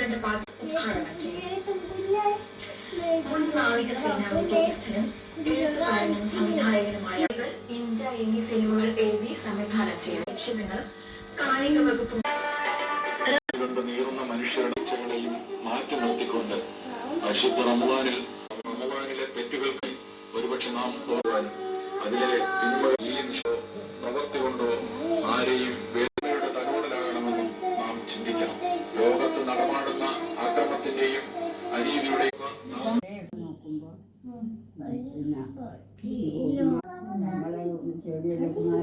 12 party ഉദ്ഘാടനം ചെയ്തു. മുൻ നാവികസേനാ ഉദ്യോഗസ്ഥനും എഴുത്തുകാരനും സംവിധായകനുമായ ഇഞ്ച എന്നീ സിനിമകൾ എഴുതി സംവിധാനം ചെയ്ത ലക്ഷ്യങ്ങൾ കായിക വകുപ്പ് നീറുന്ന മനുഷ്യരുടെ ഇച്ഛകളെയും മാറ്റി നിർത്തിക്കൊണ്ട് പരിശുദ്ധ റമളാനിലെ തെറ്റുകൾക്ക് ഒരുപക്ഷെ നാം പോകാൻ അതിലെ പ്രവർത്തി കൊണ്ടോ ആരെയും വേദനയുടെ തലോടലാകണമെന്നും നാം ചിന്തിക്കണം. ലോകത്ത് നടമാടുന്ന അക്രമത്തിന്റെയും അനീതിയുടെയും നമ്മളെ ചെടിയെടുക്കുന്ന